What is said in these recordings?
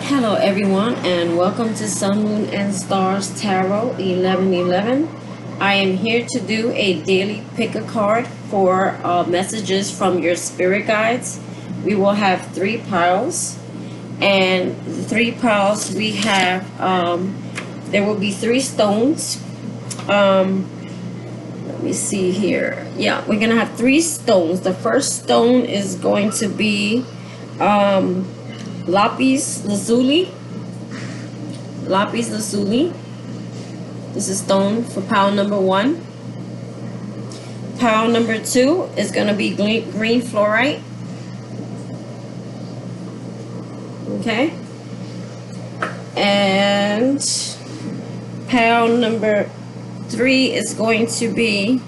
Hello everyone and welcome to Sun, Moon and Stars Tarot 1111. I am here to do a daily pick a card for messages from your spirit guides. We will have 3 piles, and the 3 piles we have, there will be 3 stones. Let me see here. Yeah, we're gonna have 3 stones. The first stone is going to be lapis lazuli. Lapis lazuli. This is stone for pile number 1. Pile number 2 is going to be green fluorite. Okay. And pile number 3 is going to be,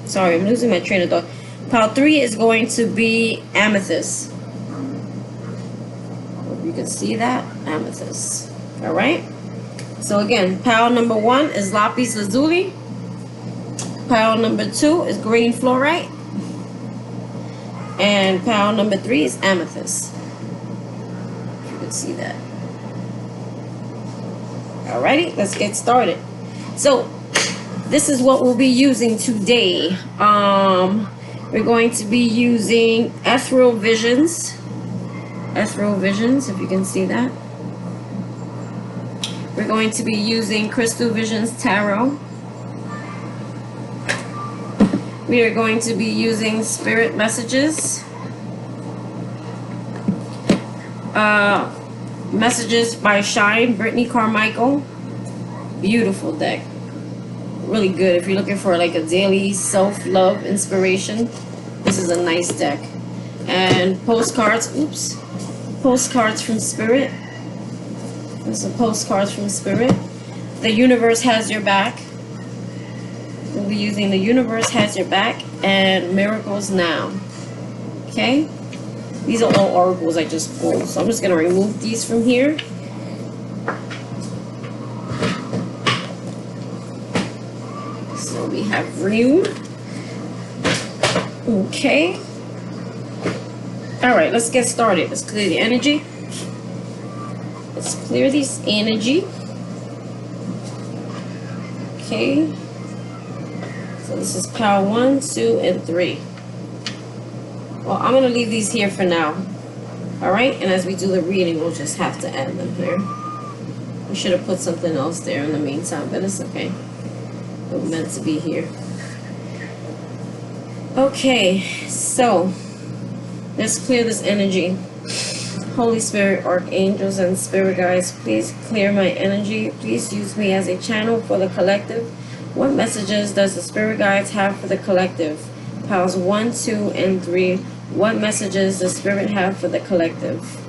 sorry, I'm losing my train of thought. Pile 3 is going to be amethyst. You can see that, amethyst. All right. So again, pile number 1 is lapis lazuli. Pile number 2 is green fluorite. And pile number 3 is amethyst. You can see that. Alrighty, let's get started. So this is what we'll be using today. We're going to be using ethereal visions. Ethereal visions, if you can see that. We're going to be using crystal visions tarot. We are going to be using spirit messages. Messages by Shine, Brittany Carmichael. Beautiful deck. Really good if you're looking for like a daily self-love inspiration. This is a nice deck. And postcards, postcards from spirit. There's some postcards from spirit. The universe has your back. We'll be using the universe has your back and miracles now. Okay? These are all oracles I just pulled. So I'm just going to remove these from here. So we have Rune. Okay. Alright, let's get started. Let's clear the energy. Let's clear this energy. Okay. So this is pile 1, 2, and 3. Well, I'm going to leave these here for now. Alright, and as we do the reading, we'll just have to add them here. We should have put something else there in the meantime, but it's okay. It was meant to be here. Okay, so let's clear this energy. Holy Spirit, archangels, and spirit guides, please clear my energy. Please use me as a channel for the collective. What messages does the spirit guides have for the collective? Piles 1, 2, and 3. What messages does spirit have for the collective?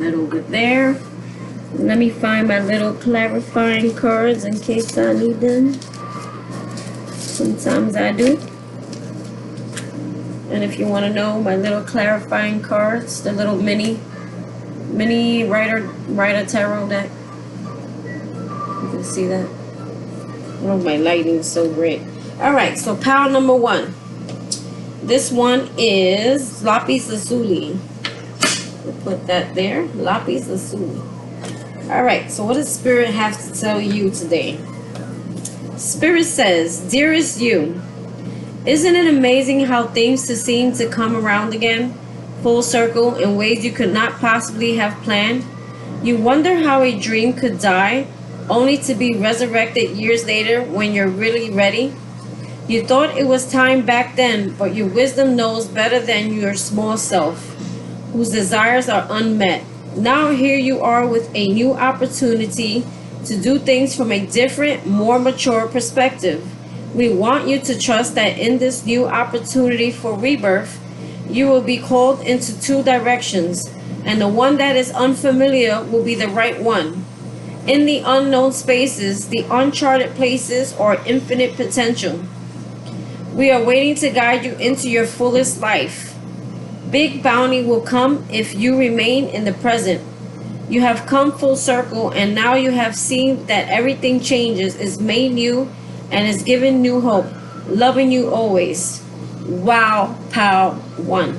Over there. Let me find my little clarifying cards in case I need them. Sometimes I do. And if you want to know my little clarifying cards, the little mini writer tarot deck. You can see that. Oh, my lighting is so great. Alright, so pile number 1. This one is lapis lazuli. We'll put that there. Lapis lazuli. Alright, so what does Spirit have to tell you today? Spirit says, dearest you, isn't it amazing how things seem to come around again, full circle, in ways you could not possibly have planned? You wonder how a dream could die, only to be resurrected years later when you're really ready? You thought it was time back then, but your wisdom knows better than your small self, whose desires are unmet. Now here you are with a new opportunity to do things from a different, more mature perspective. We want you to trust that in this new opportunity for rebirth, you will be called into 2 directions, and the one that is unfamiliar will be the right one. in the unknown spaces, the uncharted places, or infinite potential. We are waiting to guide you into your fullest life. Big bounty will come if you remain in the present. You have come full circle, and now you have seen that everything changes, is made new, and is given new hope, loving you always. Wow, pow, one.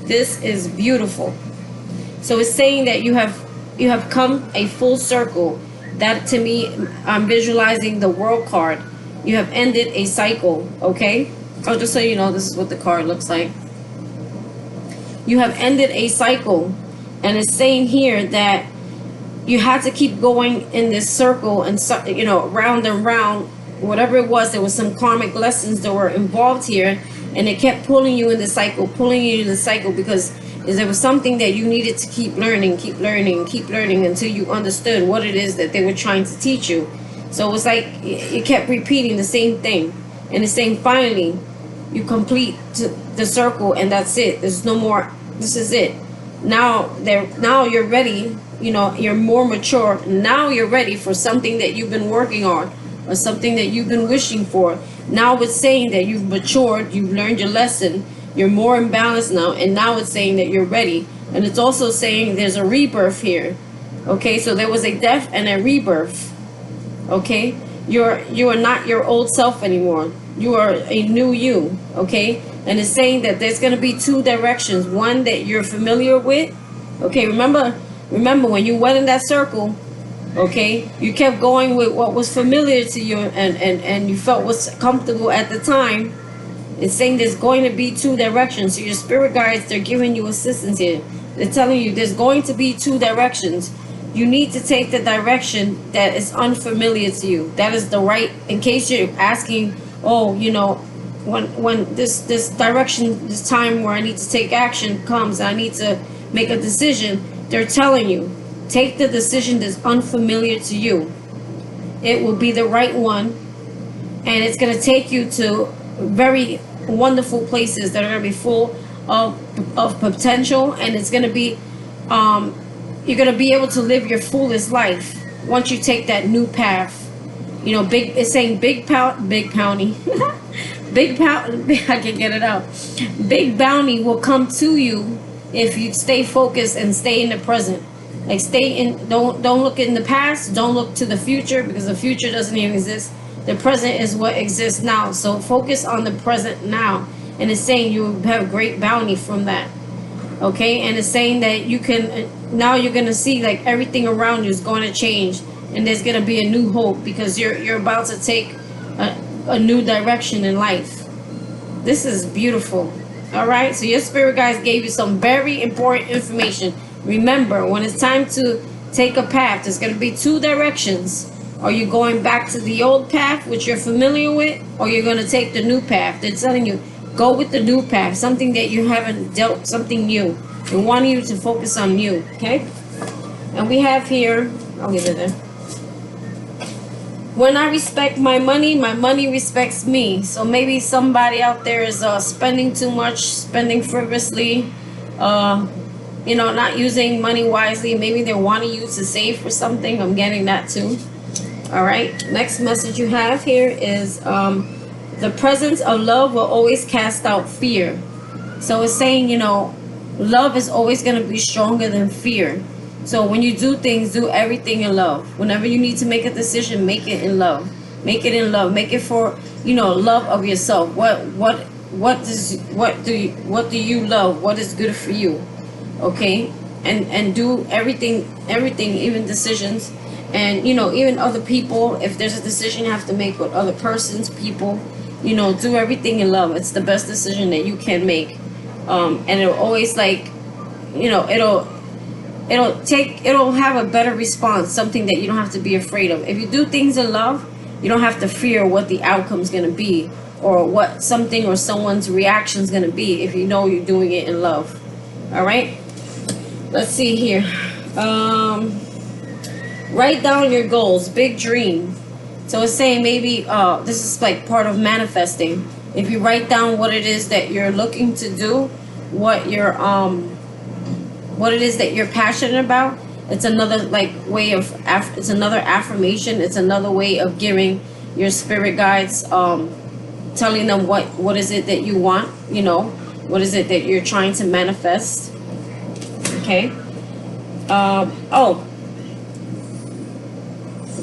This is beautiful. So it's saying that you have come a full circle. That to me, I'm visualizing the world card. You have ended a cycle, okay? Oh, just so you know, this is what the card looks like. You have ended a cycle. And it's saying here that you had to keep going in this circle and, you know, round and round, whatever it was. There was some karmic lessons that were involved here, and it kept pulling you in the cycle, because there was something that you needed to keep learning until you understood what it is that they were trying to teach you. So it was like it kept repeating the same thing, and it's saying finally you complete the circle, and that's it. There's no more. This is it. Now you're ready. You know, you're more mature. Now you're ready for something that you've been working on, or something that you've been wishing for. Now it's saying that you've matured, you've learned your lesson, you're more in balance now, and now it's saying that you're ready. And it's also saying there's a rebirth here. Okay, so there was a death and a rebirth. Okay, you are not your old self anymore. You are a new you. Okay, and it's saying that there's going to be two directions. One that you're familiar with. Okay, remember when you went in that circle, okay, you kept going with what was familiar to you, and you felt was comfortable at the time. It's saying there's going to be two directions. So your spirit guides, they're giving you assistance here. They're telling you there's going to be two directions. You need to take the direction that is unfamiliar to you. That is the right, in case you're asking, oh, you know, when this direction, this time where I need to take action comes, and I need to make a decision, they're telling you, take the decision that's unfamiliar to you. It will be the right one, and it's going to take you to very wonderful places that are going to be full of potential, and it's going to be you're going to be able to live your fullest life once you take that new path. You know, it's saying big bounty big bounty I can get it out. Big bounty will come to you if you stay focused and stay in the present. Like don't look in the past, don't look to the future, because the future doesn't even exist. The present is what exists now. So focus on the present now. And it's saying you have great bounty from that. Okay, and it's saying that you can, now you're going to see like everything around you is going to change, and there's going to be a new hope, because you're about to take a new direction in life. This is beautiful. All right, so your spirit guides gave you some very important information. Remember, when it's time to take a path, there's going to be two directions. Are you going back to the old path, which you're familiar with, or you're going to take the new path? They're telling you, go with the new path, something that you haven't dealt, something new. They want you to focus on you, okay? And we have here, I'll leave it there. When I respect my money respects me. So maybe somebody out there is spending too much, spending frivolously, you know, not using money wisely. Maybe they're wanting you to save for something. I'm getting that too. All right. Next message you have here is the presence of love will always cast out fear. So it's saying, you know, love is always going to be stronger than fear. So when you do things, do everything in love. Whenever you need to make a decision, make it in love. Make it in love. Make it for, you know, love of yourself. What do you love? What is good for you? Okay? And do everything, even decisions. And, you know, even other people, if there's a decision you have to make with other persons, people, you know, do everything in love. It's the best decision that you can make. And it'll always, like, you know, it'll have a better response, something that you don't have to be afraid of. If you do things in love, you don't have to fear what the outcome's going to be, or what something or someone's reaction is going to be, if you know you're doing it in love. All right? Let's see here. Write down your goals, big dream. So it's saying maybe this is like part of manifesting. If you write down what it is that you're looking to do, what it is that you're passionate about, It's another like way of it's another affirmation. It's another way of giving your spirit guides, telling them what is it that you want, you know, what is it that you're trying to manifest. Okay. Oh,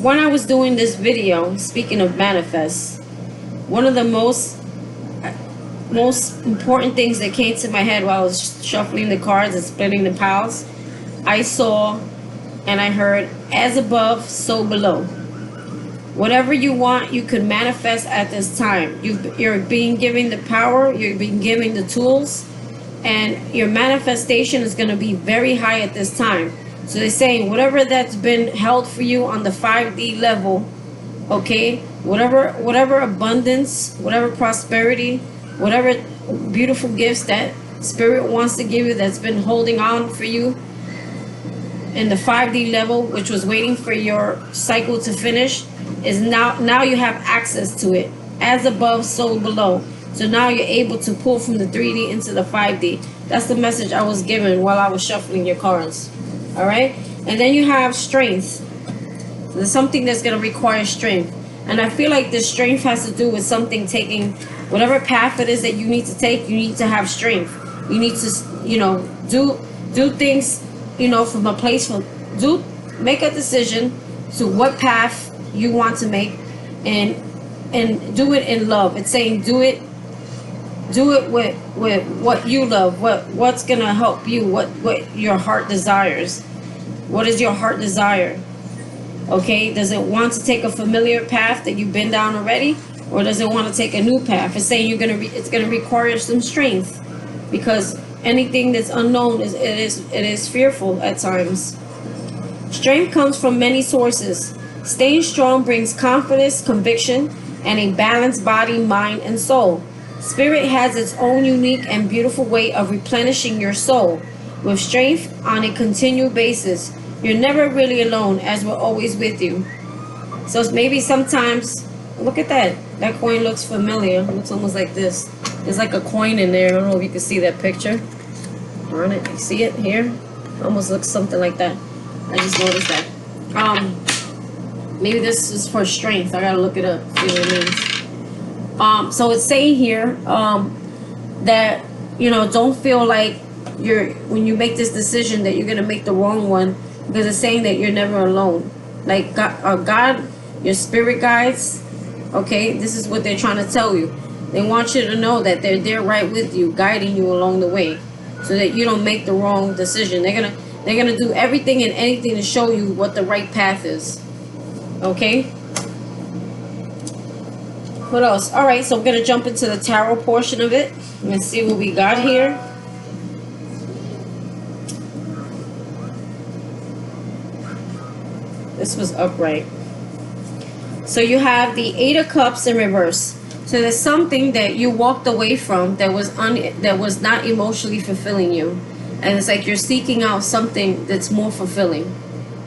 when I was doing this video, speaking of manifest, one of the most important things that came to my head while I was shuffling the cards and splitting the piles, I saw and I heard, as above, so below. Whatever you want, you can manifest at this time. You're being given the power, you're being given the tools, and your manifestation is going to be very high at this time. So they're saying whatever that's been held for you on the 5D level, okay, whatever abundance, whatever prosperity, whatever beautiful gifts that spirit wants to give you that's been holding on for you in the 5D level, which was waiting for your cycle to finish, is now you have access to it. As above, so below. So now you're able to pull from the 3D into the 5D. That's the message I was given while I was shuffling your cards. All right? And then you have strength. There's something that's going to require strength. And I feel like this strength has to do with something taking, whatever path it is that you need to take, you need to have strength. You need to, you know, do things, you know, from a place make a decision to what path you want to make, and do it in love. It's saying do it with what you love, what's gonna help you, what your heart desires. What is your heart desire? Okay, does it want to take a familiar path that you've been down already, or does it want to take a new path? It's saying it's gonna require some strength, because anything that's unknown it is fearful at times. Strength comes from many sources. Staying strong brings confidence, conviction, and a balanced body, mind, and soul. Spirit has its own unique and beautiful way of replenishing your soul with strength on a continual basis. You're never really alone, as we're always with you. So maybe sometimes, look at that. That coin looks familiar. It looks almost like this. There's like a coin in there. I don't know if you can see that picture. Darn it. You see it here? Almost looks something like that. I just noticed that. Maybe this is for strength. I gotta look it up, see what it means. So it's saying here that, you know, don't feel like when you make this decision that you're gonna make the wrong one, because it's saying that you're never alone. Like God, your spirit guides, okay, this is what they're trying to tell you. They want you to know that they're there right with you, guiding you along the way, so that you don't make the wrong decision. They're gonna do everything and anything to show you what the right path is. Okay. What else? All right, so I'm gonna jump into the tarot portion of it and see what we got here. This was upright. So you have the 8 of Cups in reverse. So there's something that you walked away from that was not emotionally fulfilling you, and it's like you're seeking out something that's more fulfilling.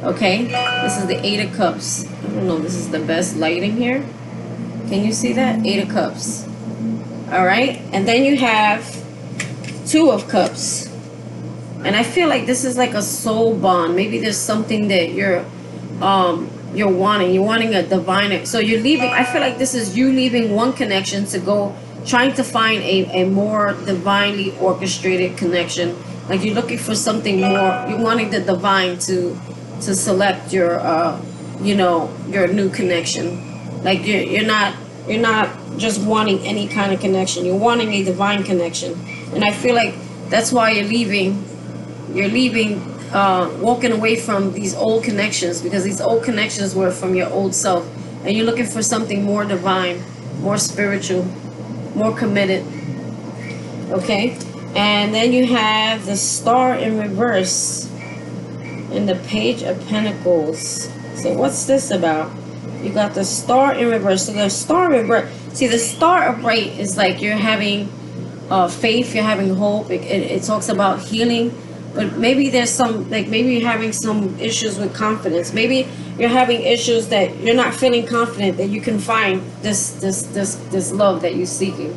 Okay, this is the 8 of Cups. I don't know, this is the best lighting here. Can you see that? 8 of Cups. All right, and then you have 2 of Cups. And I feel like this is like a soul bond. Maybe there's something that you're wanting. You're wanting a divine. So you're leaving. I feel like this is you leaving one connection to go trying to find a more divinely orchestrated connection. Like you're looking for something more. You're wanting the divine to select your your new connection. Like you're not just wanting any kind of connection. You're wanting a divine connection. And I feel like that's why you're leaving walking away from these old connections, because these old connections were from your old self, and you're looking for something more divine, more spiritual, more committed. Okay, and then you have the Star in reverse and the Page of Pentacles. So what's this about? You got the Star in reverse. So the Star in reverse, see, the Star upright is like you're having faith, you're having hope. It talks about healing. But maybe there's some, like maybe you're having some issues with confidence. Maybe you're having issues that you're not feeling confident that you can find this love that you're seeking.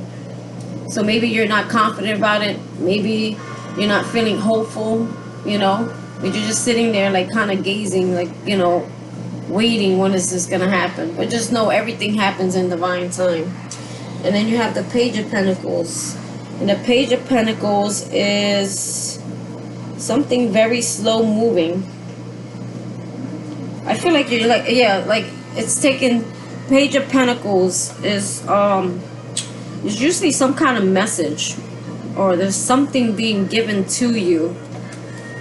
So maybe you're not confident about it. Maybe you're not feeling hopeful, you know. But you're just sitting there like kind of gazing, like, you know, waiting, when is this gonna happen? But just know everything happens in divine time. And then you have the Page of Pentacles. And the Page of Pentacles is something very slow moving. I feel like you're like, yeah, like it's taken. Page of Pentacles is there's usually some kind of message, or there's something being given to you.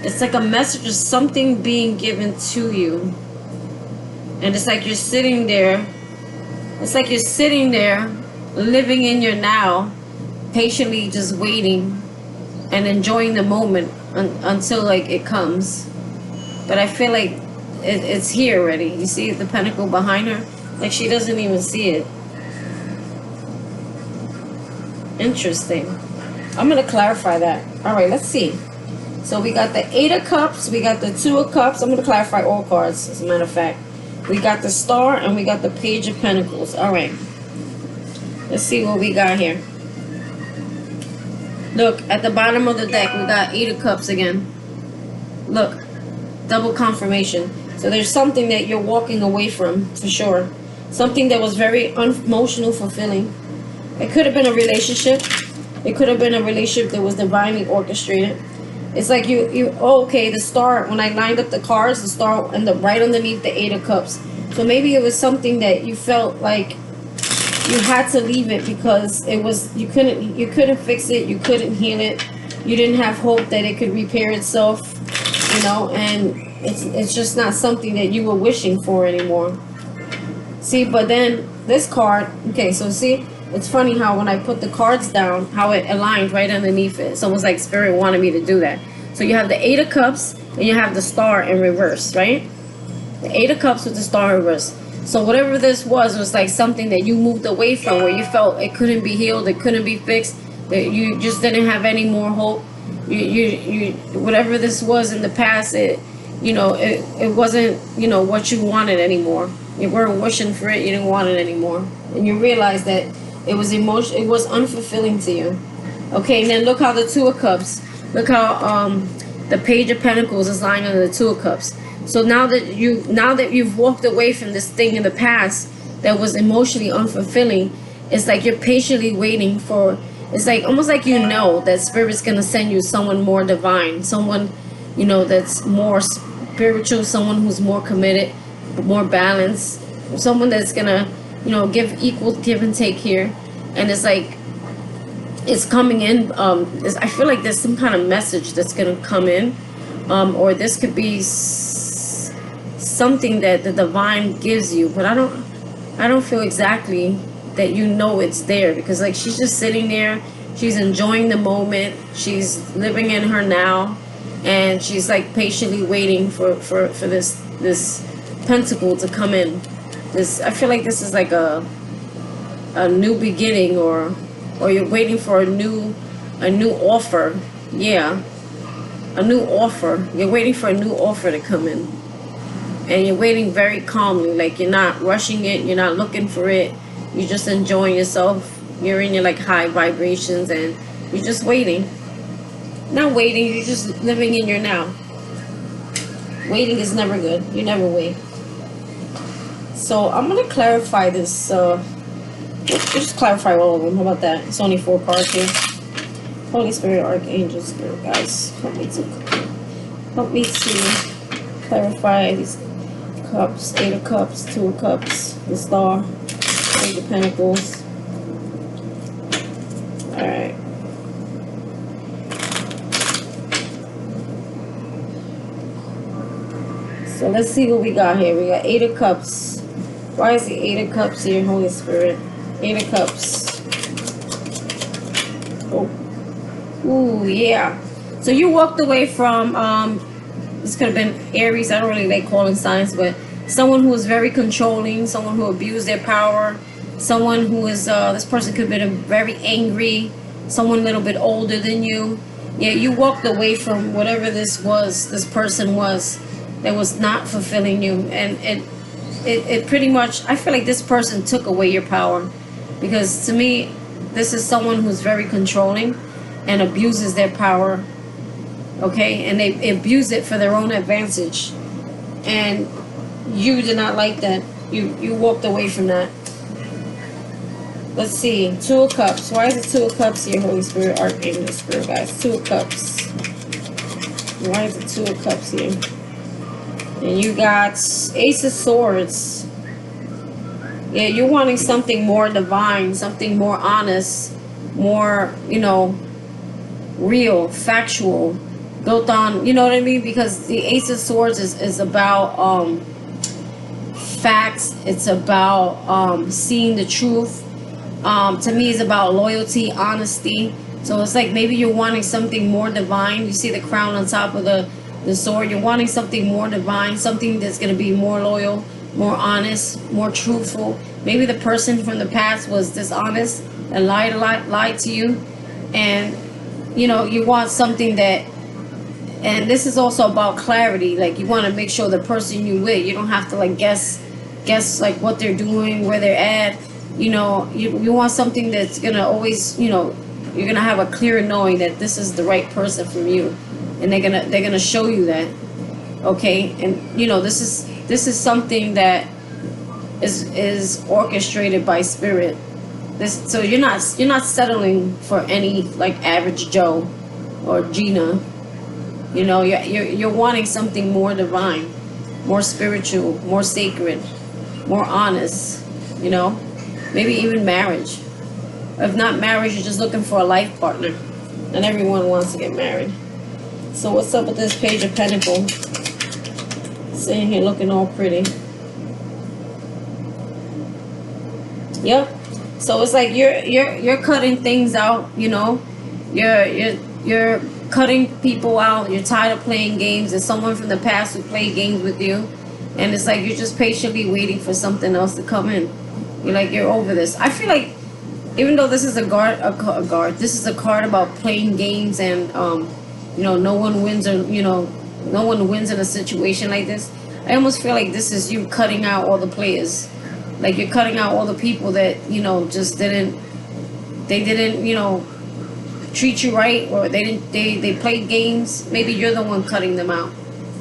It's like a message of something being given to you. And it's like you're sitting there. It's like you're sitting there, living in your now, patiently just waiting and enjoying the moment until like it comes. But I feel like it's here already. You see the pentacle behind her? Like she doesn't even see it. Interesting. I'm going to clarify that. All right, let's see. So we got the 8 of Cups. We got the 2 of Cups. I'm going to clarify all cards, as a matter of fact. We got the Star and we got the Page of Pentacles. All right. Let's see what we got here. Look, at the bottom of the deck, we got 8 of Cups again. Look, double confirmation. So there's something that you're walking away from, for sure. Something that was very emotional fulfilling. It could have been a relationship. It could have been a relationship that was divinely orchestrated. It's like oh, okay, the Star, when I lined up the cards, the Star and right underneath the 8 of Cups. So maybe it was something that you felt like you had to leave it because it was, you couldn't fix it, you couldn't heal it, you didn't have hope that it could repair itself, you know, and it's just not something that you were wishing for anymore. See, but then this card, okay, so see, it's funny how when I put the cards down, how it aligned right underneath it. It's almost like Spirit wanted me to do that. So you have the 8 of Cups and you have the Star in reverse, right? The 8 of Cups with the Star in reverse. So whatever this was like something that you moved away from, where you felt it couldn't be healed, it couldn't be fixed, that you just didn't have any more hope. You whatever this was in the past, it wasn't, what you wanted anymore. You weren't wishing for it, you didn't want it anymore. And you realized that it was it was unfulfilling to you. Okay, and then look how the 2 of Cups, look how the Page of Pentacles is lying under the 2 of Cups. So now that you've walked away from this thing in the past that was emotionally unfulfilling, it's like you're patiently waiting for, it's like almost like that Spirit's gonna send you someone more divine, someone that's more spiritual, someone who's more committed, more balanced, someone that's gonna give equal give and take here. And it's like it's coming in. I feel like there's some kind of message that's gonna come in, or this could be something that the divine gives you, but I don't feel exactly that it's there, because like she's just sitting there, she's enjoying the moment, she's living in her now, and she's like patiently waiting for this pentacle to come in. I feel like this is like a new beginning, or you're waiting for a new offer. Yeah, a new offer. You're waiting for a new offer to come in. And you're waiting very calmly, like you're not rushing it, you're not looking for it, you're just enjoying yourself, you're in your like high vibrations, and you're just waiting. Not waiting, you're just living in your now. Waiting is never good, you never wait. So I'm going to clarify this, just clarify all of them, how about that? It's only 4 cards here. Holy Spirit, Archangel, Spirit, guys, help me to clarify these Cups, 8 of Cups, 2 of Cups, the Star, 8 of Pentacles. Alright. So let's see what we got here. We got 8 of Cups. Why is the 8 of Cups here, Holy Spirit? 8 of Cups. Oh. Ooh, yeah. So you walked away from, this could have been Aries. I don't really like calling signs, but someone who was very controlling, someone who abused their power, someone who is, this person could have been very angry, someone a little bit older than you. Yeah, you walked away from whatever this person was that was not fulfilling you. And it pretty much, I feel like this person took away your power. Because to me, this is someone who's very controlling and abuses their power. okay? And they abuse it for their own advantage. And you did not like that. You walked away from that. Let's see. Two of Cups. Why is it Two of Cups here, Holy Spirit, Archangel, Spirit guys? Two of Cups. Why is it Two of Cups here? And you got Ace of Swords. Yeah, you're wanting something more divine, something more honest, more, you know, real, factual, built on, you know what I mean? Because the Ace of Swords is about facts. It's about seeing the truth. To me, it's about loyalty, honesty. So it's like maybe you're wanting something more divine. You see the crown on top of the sword. You're wanting something more divine, something that's going to be more loyal, more honest, more truthful. Maybe the person from the past was dishonest and lied to you. And, you know, you want something that, and this is also about clarity. Like, you want to make sure the person you with, you don't have to like guess like what they're doing, where they're at. You know, you want something that's going to always, you know, you're going to have a clear knowing that this is the right person for you. And they're gonna show you that, okay? And you know, this is something that is orchestrated by Spirit. So you're not settling for any like average Joe or Gina. You know, you're wanting something more divine, more spiritual, more sacred, more honest. You know, maybe even marriage. If not marriage, you're just looking for a life partner, and everyone wants to get married. So what's up with this Page of Pentacles? Sitting here looking all pretty. Yep. So it's like you're cutting things out, you know. You're cutting people out. You're tired of playing games. There's someone from the past who played games with you, and it's like you're just patiently waiting for something else to come in. You're like, you're over this. I feel like even though this is a card, this is a card about playing games and you know, no one wins, or you know, no one wins in a situation like this. I almost feel like this is you cutting out all the players. Like you're cutting out all the people that, you know, just didn't, you know, treat you right, or they played games. Maybe you're the one cutting them out,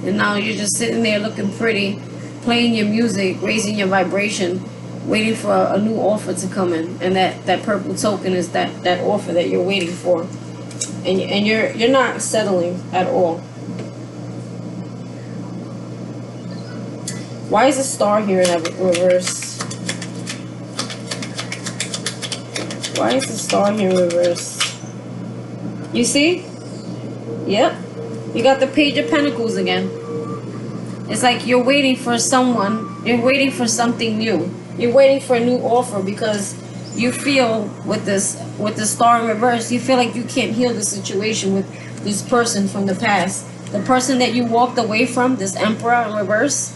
and now you're just sitting there looking pretty, playing your music, raising your vibration, waiting for a new offer to come in. And that purple token is that offer that you're waiting for. And you're not settling at all. Why is the Star here in reverse? Why is the Star here in reverse? You see? Yep. You got the Page of Pentacles again. It's like you're waiting for someone. You're waiting for something new. You're waiting for a new offer because you feel with the Star in reverse, you feel like you can't heal the situation with this person from the past. The person that you walked away from, this Emperor in reverse,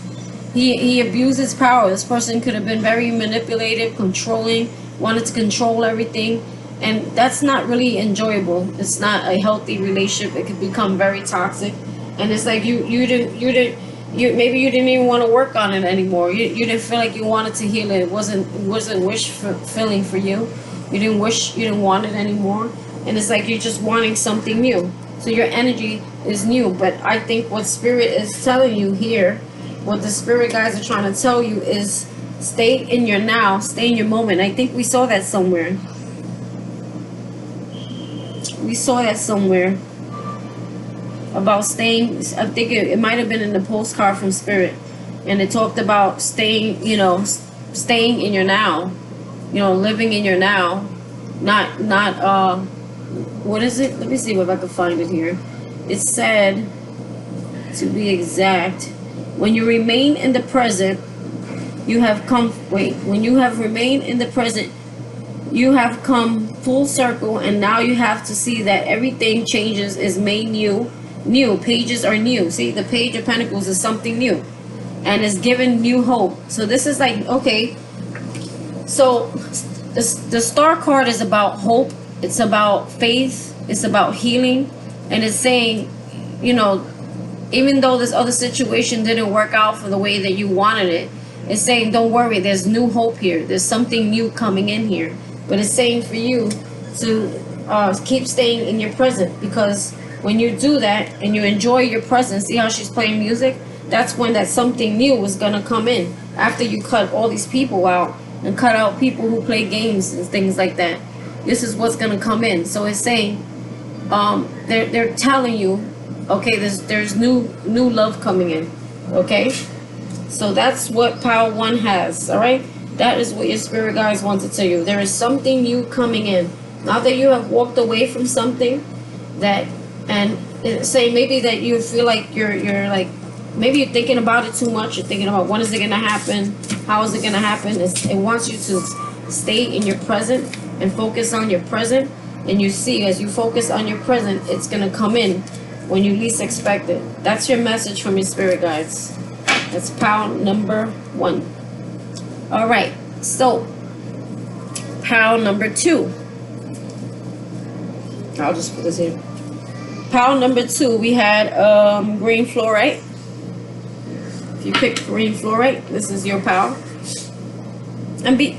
he abused his power. This person could have been very manipulative, controlling, wanted to control everything, and that's not really enjoyable. It's not a healthy relationship. It could become very toxic, and it's like maybe you didn't even want to work on it anymore. You didn't feel like you wanted to heal it. It wasn't wish fulfilling for you. You didn't want it anymore. And it's like you're just wanting something new. So your energy is new. But I think what Spirit is telling you here, what the Spirit guys are trying to tell you is stay in your now, stay in your moment. I think we saw that somewhere. We saw that somewhere. About staying, I think it might have been in the postcard from Spirit, and it talked about staying, you know, staying in your now, you know, living in your now, not what is it? Let me see if I can find it here. It said, to be exact, when you remain in the present, you have come, when you have remained in the present, you have come full circle, and now you have to see that everything changes, is made new. New pages are new. See, the Page of Pentacles is something new, and is given new hope. So this is like, okay, so the Star card is about hope. It's about faith. It's about healing, and it's saying, you know, even though this other situation didn't work out for the way that you wanted it, it's saying, don't worry, there's new hope here. There's something new coming in here. But it's saying for you to keep staying in your present, because When you do that and you enjoy your presence, see how she's playing music? That's when that something new is going to come in. After you cut all these people out and cut out people who play games and things like that, this is what's going to come in. So it's saying, they're telling you, okay, there's new love coming in. Okay, so that's what pile 1 has. All right, that is what your spirit guides want to tell you. There is something new coming in. Now that you have walked away from something that, and say maybe that you feel like you're like, maybe you're thinking about it too much. You're thinking about when is it going to happen? How is it going to happen? It wants you to stay in your present and focus on your present. And you see, as you focus on your present, it's going to come in when you least expect it. That's your message from your spirit guides. That's pile number 1. All right. So, pile number 2. I'll just put this here. Pile number 2, we had green fluorite. If you pick green fluorite, this is your pile. And you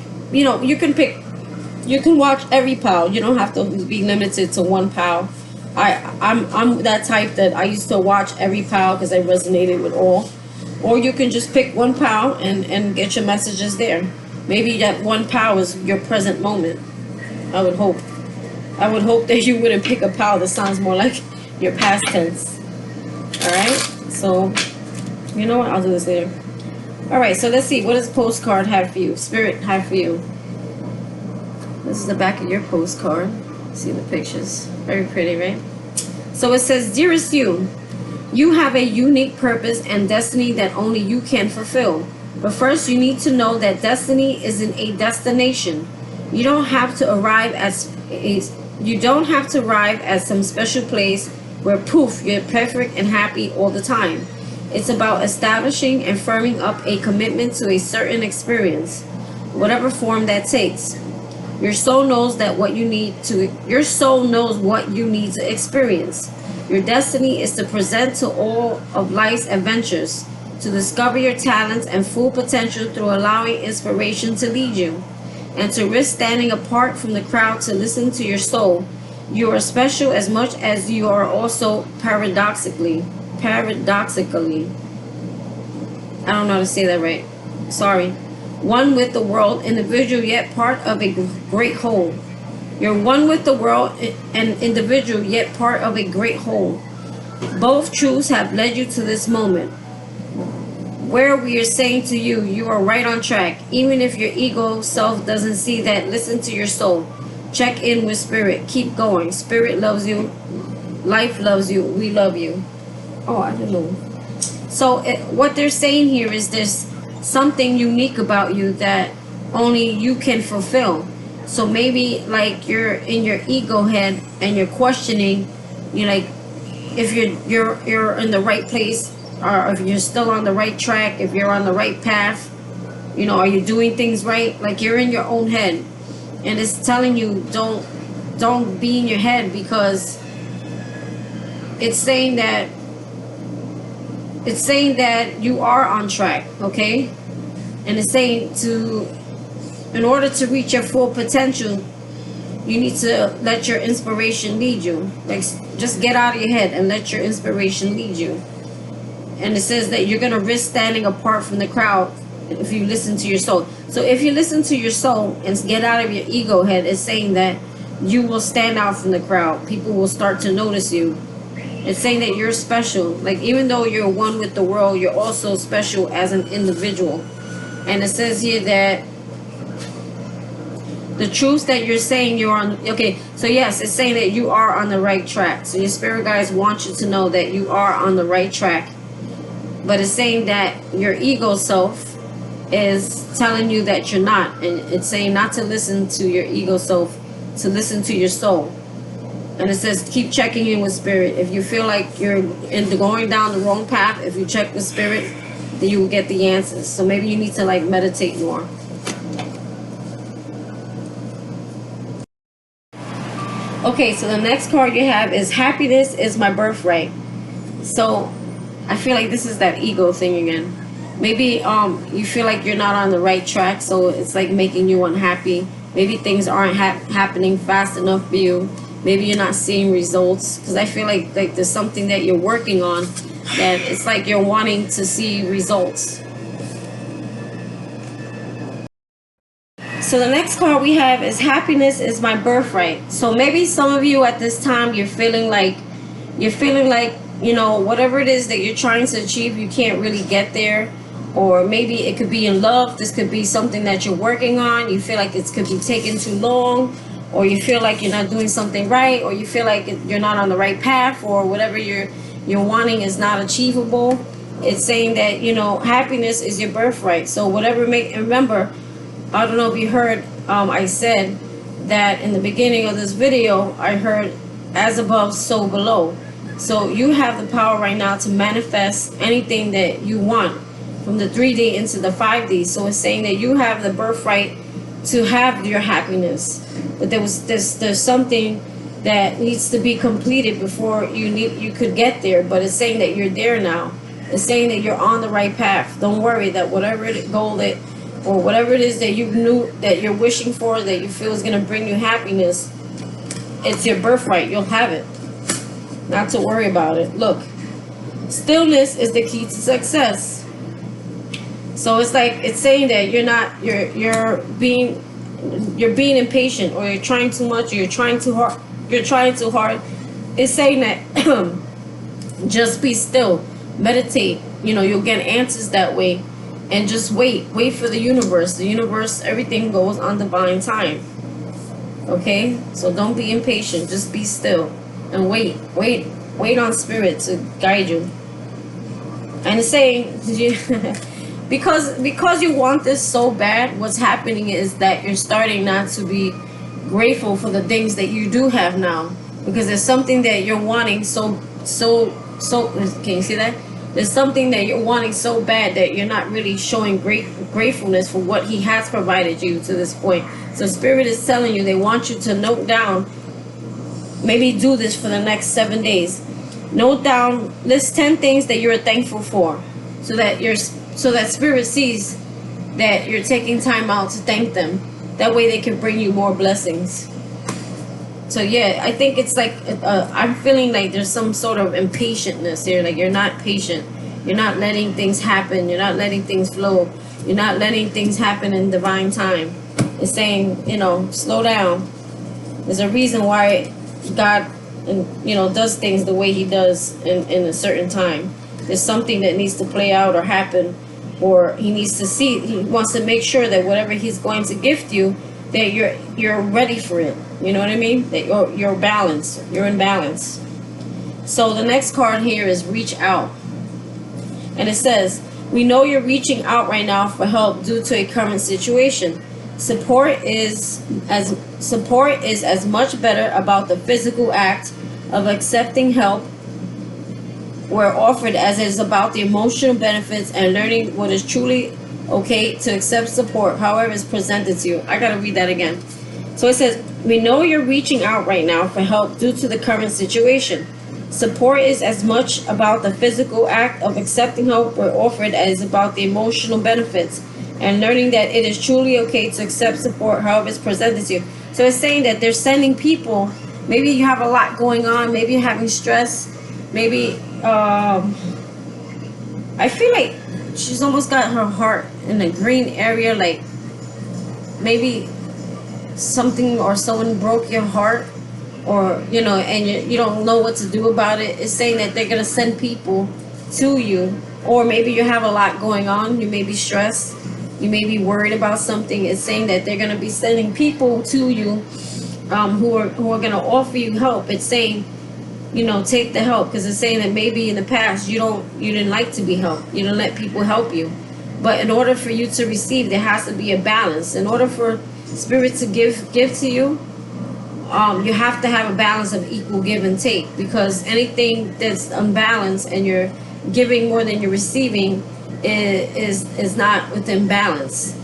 can watch every pile. You don't have to be limited to one pile. I'm that type that I used to watch every pile because I resonated with all. Or you can just pick one pile and get your messages there. Maybe that one pile is your present moment. I would hope that you wouldn't pick a pile that sounds more like your past tense. Alright, so you know what, I'll do this later. Alright, so let's see, what does postcard have for you? Spirit have for you. This is the back of your postcard. See the pictures, very pretty, right? So it says, dearest you have a unique purpose and destiny that only you can fulfill. But first you need to know that destiny isn't a destination. You don't have to arrive at some special place where poof, you're perfect and happy all the time. It's about establishing and firming up a commitment to a certain experience, whatever form that takes. Your soul knows what you need to experience. Your destiny is to present to all of life's adventures, to discover your talents and full potential through allowing inspiration to lead you, and to risk standing apart from the crowd to listen to your soul. You are special as much as you are also paradoxically. I don't know how to say that right. Sorry. One with the world, individual yet part of a great whole. You're one with the world and individual yet part of a great whole. Both truths have led you to this moment, where we are saying to you, you are right on track. Even if your ego self doesn't see that, listen to your soul. Check in with spirit. Keep going. Spirit loves you. Life loves you. We love you. Oh, I don't know. So what they're saying here is there's something unique about you that only you can fulfill. So maybe like you're in your ego head and you're questioning, you're like, if you're in the right place, or if you're still on the right track, if you're on the right path, are you doing things right? Like you're in your own head, and it's telling you don't be in your head, because it's saying that you are on track, okay? And it's saying in order to reach your full potential, you need to let your inspiration lead you. Like, just get out of your head and let your inspiration lead you. And it says that you're going to risk standing apart from the crowd if you listen to your soul. So if you listen to your soul and get out of your ego head, it's saying that you will stand out from the crowd. People will start to notice you. It's saying that you're special. Like, even though you're one with the world, you're also special as an individual. And it says here that the truths that you're saying you're on. Okay, so yes, it's saying that you are on the right track. So your spirit guides want you to know that you are on the right track. But it's saying that your ego self is telling you that you're not. And it's saying not to listen to your ego self, to listen to your soul. And it says keep checking in with spirit. If you feel like you're going down the wrong path, if you check with spirit, then you will get the answers. So maybe you need to like meditate more. Okay, so the next card you have is happiness is my birthright. So I feel like this is that ego thing again. Maybe you feel like you're not on the right track, so it's like making you unhappy. Maybe things aren't happening fast enough for you. maybe you're not seeing results, because I feel like there's something that you're working on that it's like you're wanting to see results. So the next card we have is happiness is my birthright. So maybe some of you at this time, you're feeling like, you know, whatever it is that you're trying to achieve, you can't really get there. Or maybe it could be in love. This could be something that you're working on. You feel like it could be taking too long, or you feel like you're not doing something right, or you feel like you're not on the right path, or whatever you're wanting is not achievable. It's saying that, you know, happiness is your birthright. So whatever and remember, I don't know if you heard, I said that in the beginning of this video, I heard as above, so below. So you have the power right now to manifest anything that you want from the 3D into the 5D. So it's saying that you have the birthright to have your happiness. But there's something that needs to be completed before you could get there. But it's saying that you're there now. It's saying that you're on the right path. Don't worry that whatever goal that, or whatever it is that you knew that you're wishing for, that you feel is going to bring you happiness, it's your birthright. You'll have it. Not to worry about it. Look, stillness is the key to success. So it's like, it's saying that you're being impatient, or you're trying too much, or you're trying too hard. It's saying that just be still, meditate. You know, you'll get answers that way. And just wait for the universe. The universe, everything goes on divine time. Okay? So don't be impatient. Just be still. And wait on spirit to guide you. And it's saying, because you want this so bad, what's happening is that you're starting not to be grateful for the things that you do have now. Because there's something that you're wanting so can you see that? There's something that you're wanting so bad that you're not really showing gratefulness for what he has provided you to this point. So Spirit is telling you they want you to note down, maybe do this for the next 7 days. Note down, list 10 things that you're thankful for, so that Spirit sees that you're taking time out to thank them. That way they can bring you more blessings. So yeah, I think it's like, I'm feeling like there's some sort of impatientness here. Like you're not patient. You're not letting things happen. You're not letting things flow. You're not letting things happen in divine time. It's saying, you know, slow down. There's a reason why God, you know, does things the way he does in a certain time. There's something that needs to play out or happen, or he needs to see. He wants to make sure that whatever he's going to gift you, that you're ready for it. You know what I mean? That you're balanced. You're in balance. So the next card here is reach out. And it says, we know you're reaching out right now for help due to a current situation. Support is as much better about the physical act of accepting help where offered as it is about the emotional benefits and learning what is truly okay to accept support, however it's presented to you. I gotta read that again. So it says, we know you're reaching out right now for help due to the current situation. Support is as much about the physical act of accepting help where offered as about the emotional benefits and learning that it is truly okay to accept support, however it's presented to you. So it's saying that they're sending people. Maybe you have a lot going on. Maybe you're having stress. Maybe, I feel like she's almost got her heart in the green area. Like maybe something or someone broke your heart, or you know, and you don't know what to do about it. It's saying that they're gonna send people to you, or maybe you have a lot going on. You may be stressed. You may be worried about something. It's saying that they're gonna be sending people to you, who are gonna offer you help. It's saying, you know, take the help, because it's saying that maybe in the past you didn't like to be helped. You didn't let people help you. But in order for you to receive, there has to be a balance. In order for Spirit to give to you, you have to have a balance of equal give and take, because anything that's unbalanced and you're giving more than you're receiving is not within balance.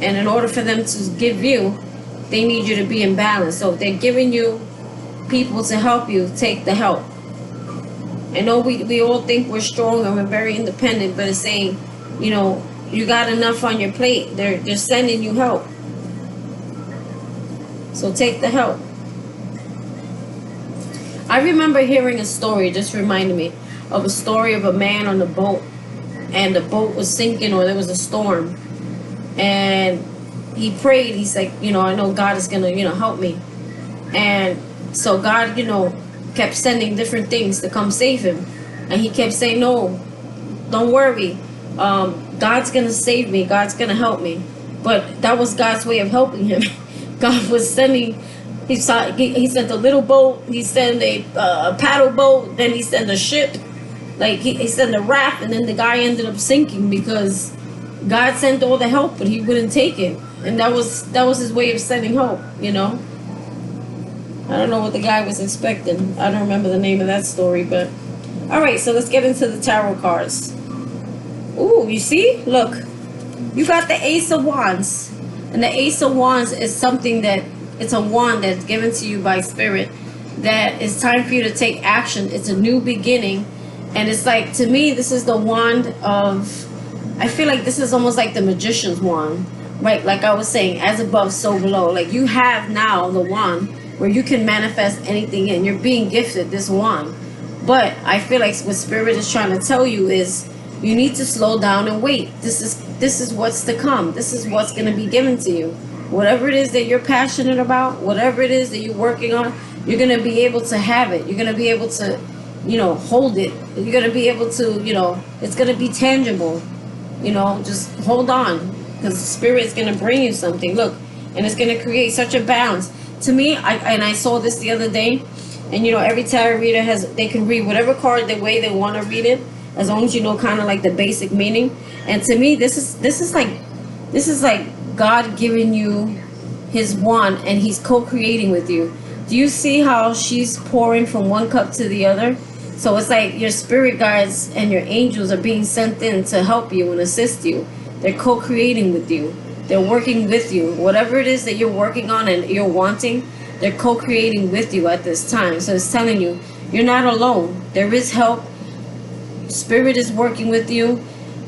And in order for them to give you, they need you to be in balance. So if they're giving you people to help you, take the help. I know we all think we're strong and we're very independent, but it's saying, you know, you got enough on your plate. They're sending you help. So take the help. I remember hearing a story, just reminded me of a story of a man on a boat, and the boat was sinking, or there was a storm, and he prayed. He's like, I know God is gonna, help me. And so God, kept sending different things to come save him, and he kept saying, no, don't worry, God's gonna save me, God's gonna help me. But that was God's way of helping him. God was sending, he sent a little boat, he sent a paddle boat, then he sent a ship, like he sent a raft, and then the guy ended up sinking because God sent all the help, but he wouldn't take it. And that was his way of sending hope. I don't know what the guy was expecting. I don't remember the name of that story, but all right, so let's get into the tarot cards. Ooh, you see? Look, you got the Ace of Wands. And the Ace of Wands is something that, it's a wand that's given to you by Spirit, that it's time for you to take action. It's a new beginning. And it's like, to me, this is the wand of, I feel like this is almost like the magician's wand, right? Like I was saying, as above, so below. Like you have now the wand where you can manifest anything in. You're being gifted this wand. But I feel like what Spirit is trying to tell you is you need to slow down and wait. This is what's to come. This is what's going to be given to you. Whatever it is that you're passionate about, whatever it is that you're working on, you're going to be able to have it. You're going to be able to, hold it. You're going to be able to, it's going to be tangible. Just hold on, because the Spirit is going to bring you something. Look, and it's going to create such a balance. To me, I saw this the other day, and every tarot reader they can read whatever card the way they want to read it, as long as you know kind of like the basic meaning. And to me, this is like God giving you his wand, and he's co-creating with you. Do you see how she's pouring from one cup to the other? So it's like your spirit guides and your angels are being sent in to help you and assist you. They're co-creating with you. They're working with you. Whatever it is that you're working on and you're wanting, they're co-creating with you at this time. So it's telling you, you're not alone. There is help. Spirit is working with you.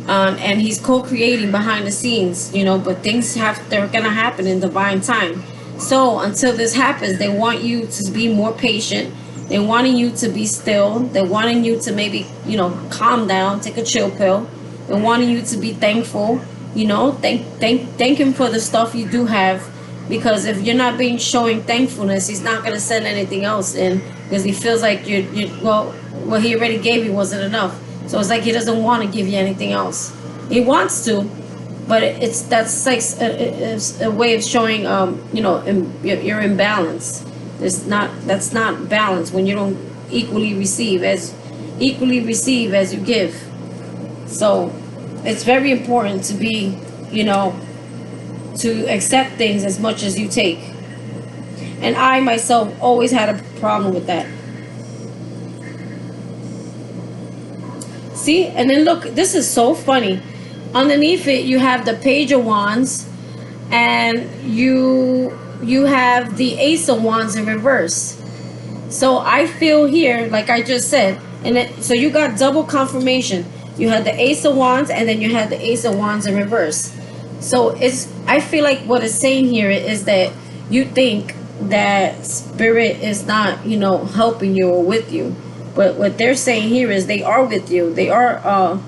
And he's co-creating behind the scenes, but they're going to happen in divine time. So until this happens, they want you to be more patient. They're wanting you to be still. They're wanting you to maybe, calm down, take a chill pill. They're wanting you to be thankful, thank him for the stuff you do have, because if you're not showing thankfulness, he's not going to send anything else in, because he feels like what he already gave you wasn't enough. So it's like he doesn't want to give you anything else. He wants to, but that's like a way of showing, you're in balance. That's not balance when you don't equally receive as you give. So it's very important to be, to accept things as much as you take. And I myself always had a problem with that. See, and then look, this is so funny. Underneath it, you have the Page of Wands, and you have the Ace of Wands in reverse. So I feel here, like I just said, so you got double confirmation. You had the Ace of Wands, and then you had the Ace of Wands in reverse. So I feel like what it's saying here is that you think that Spirit is not, helping you or with you. But what they're saying here is they are with you. They are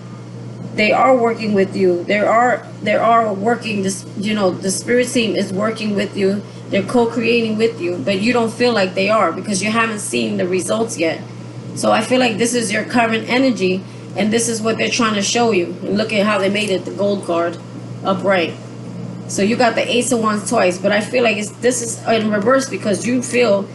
working with you. They are working. This, the Spirit team is working with you. They're co-creating with you, but you don't feel like they are because you haven't seen the results yet. So I feel like this is your current energy, and this is what they're trying to show you. And look at how they made it, the gold card, upright. So you got the Ace of Wands twice, but I feel like this is in reverse because you feel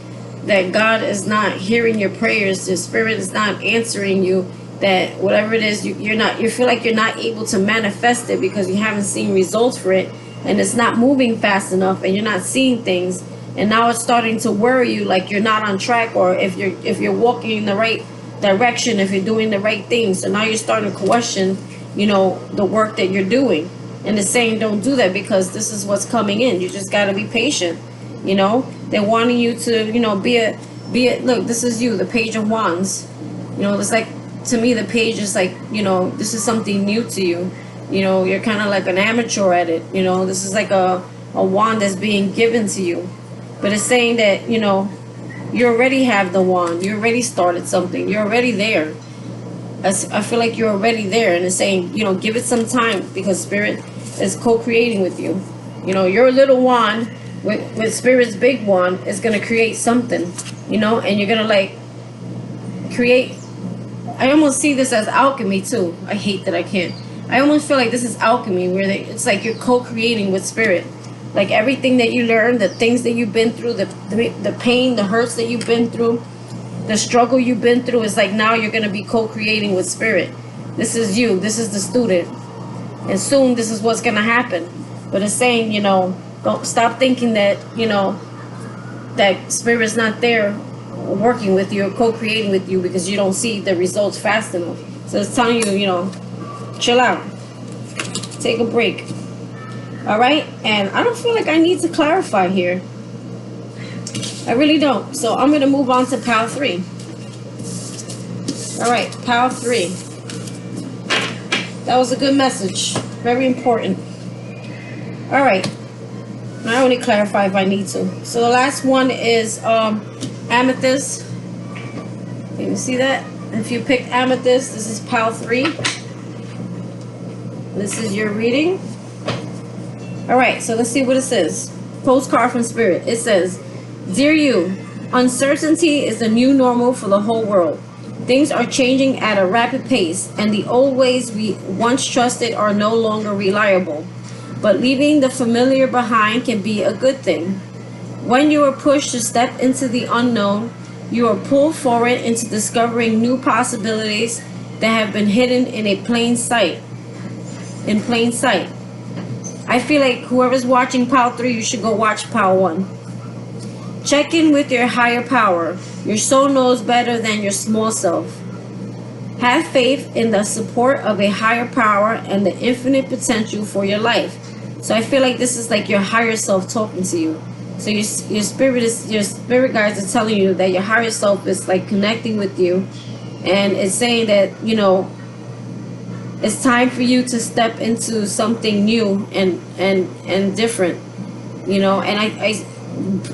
that God is not hearing your prayers, the Spirit is not answering you, that whatever it is, you feel like you're not able to manifest it because you haven't seen results for it, and it's not moving fast enough, and you're not seeing things, and now it's starting to worry you, like you're not on track, or if you're walking in the right direction, if you're doing the right things. So now you're starting to question, the work that you're doing, and it's saying don't do that because this is what's coming in. You just got to be patient. They're wanting you to, be a look, this is you, the Page of Wands. It's like, to me, the page is like, this is something new to you. You're kind of like an amateur at it. This is like a wand that's being given to you. But it's saying that, You already have the wand. You already started something. You're already there. I feel like you're already there, and it's saying, give it some time, because Spirit is co-creating with you. Your little wand with Spirit's big wand is going to create something, and you're going to like create. I almost see this as alchemy too. I hate that I can't. I almost feel like this is alchemy, where it's like you're co-creating with Spirit. Like everything that you learn, the things that you've been through, the pain, the hurts that you've been through, the struggle you've been through, is like now you're going to be co-creating with Spirit. This is you. This is the student. And soon this is what's going to happen. But it's saying, don't stop thinking that, that Spirit's not there working with you or co-creating with you because you don't see the results fast enough. So it's telling you, chill out. Take a break. All right? And I don't feel like I need to clarify here. I really don't. So I'm going to move on to pile 3. All right, pile 3. That was a good message. Very important. All right. I only clarify if I need to. So the last one is amethyst. Can you see that? If you picked amethyst, this is pile 3. This is your reading. All right, so let's see what it says. Postcard from Spirit. It says, "Dear you, uncertainty is the new normal for the whole world. Things are changing at a rapid pace, and the old ways we once trusted are no longer reliable. But leaving the familiar behind can be a good thing. When you are pushed to step into the unknown, you are pulled forward into discovering new possibilities that have been hidden in plain sight. I feel like whoever's watching pile 3, you should go watch pile 1. Check in with your higher power. Your soul knows better than your small self. Have faith in the support of a higher power and the infinite potential for your life." So I feel like this is like your higher self talking to you. So your spirit guides are telling you that your higher self is like connecting with you, and it's saying that it's time for you to step into something new and different. And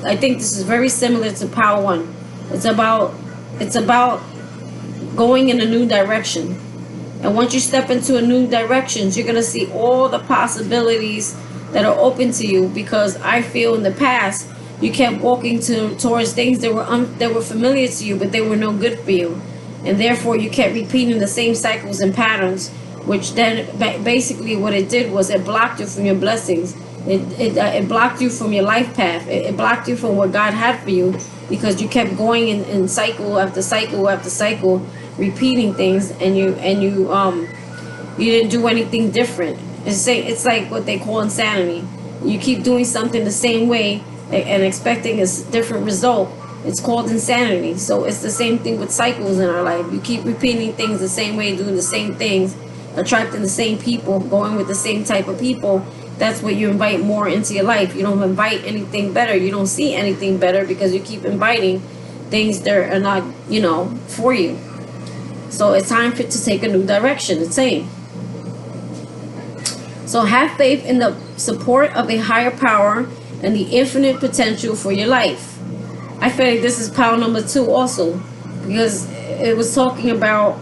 I think this is very similar to pile 1. It's about going in a new direction. And once you step into a new direction, you're going to see all the possibilities that are open to you, because I feel in the past you kept walking towards things that were familiar to you, but they were no good for you. And therefore you kept repeating the same cycles and patterns, which then basically what it did was it blocked you from your blessings. It blocked you from your life path. It blocked you from what God had for you, because you kept going in cycle after cycle after cycle, repeating things, and you didn't do anything different. It's like what they call insanity. You keep doing something the same way and expecting a different result. It's called insanity. So it's the same thing with cycles in our life. You keep repeating things the same way, doing the same things, attracting the same people, going with the same type of people. That's what you invite more into your life. You don't invite anything better. You don't see anything better because you keep inviting things that are not, for you. So it's time to take a new direction. It's saying. So have faith in the support of a higher power and the infinite potential for your life. I feel like this is pile number 2 also, because it was talking about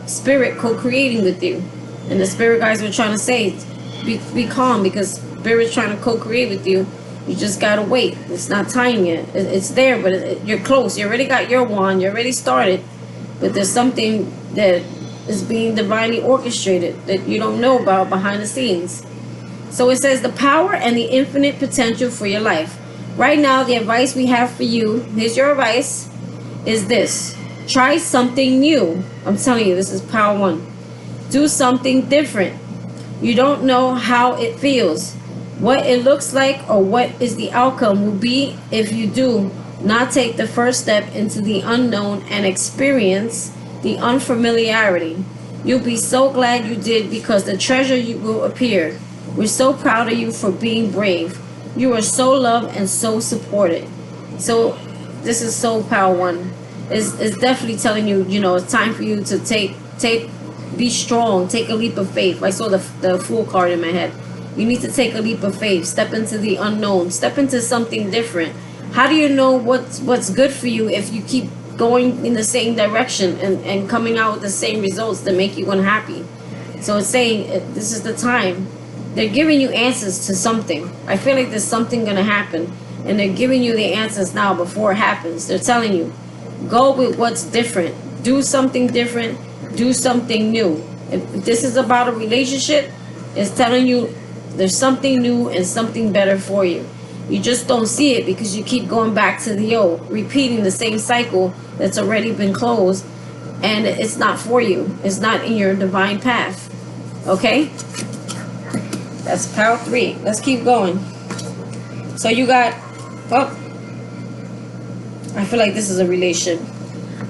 Spirit co-creating with you. And the Spirit guys were trying to say, be calm, because Spirit's trying to co-create with you. You just gotta wait. It's not time yet. It's there, but you're close. You already got your wand. You already started. But there's something that is being divinely orchestrated that you don't know about behind the scenes. So it says the power and the infinite potential for your life. Right now, the advice we have for you, here's your advice, is this. Try something new. I'm telling you, this is pile 1. Do something different. You don't know how it feels, what it looks like, or what is the outcome will be if you do not take the first step into the unknown and experience the unfamiliarity. You'll be so glad you did, because the treasure you will appear. We're so proud of you for being brave. You are so loved and so supported. So this is so pile 1. It's definitely telling you, it's time for you to be strong, take a leap of faith. I saw the Fool card in my head. You need to take a leap of faith, step into the unknown, step into something different. How do you know what's good for you if you keep going in the same direction and coming out with the same results that make you unhappy? So it's saying this is the time. They're giving you answers to something. I feel like there's something going to happen, and they're giving you the answers now before it happens. They're telling you, go with what's different. Do something different. Do something new. If this is about a relationship, it's telling you there's something new and something better for you. You just don't see it because you keep going back to the old, repeating the same cycle that's already been closed, and it's not for you. It's not in your divine path. Okay? That's pile 3. Let's keep going. So you got, oh, I feel like this is a relationship.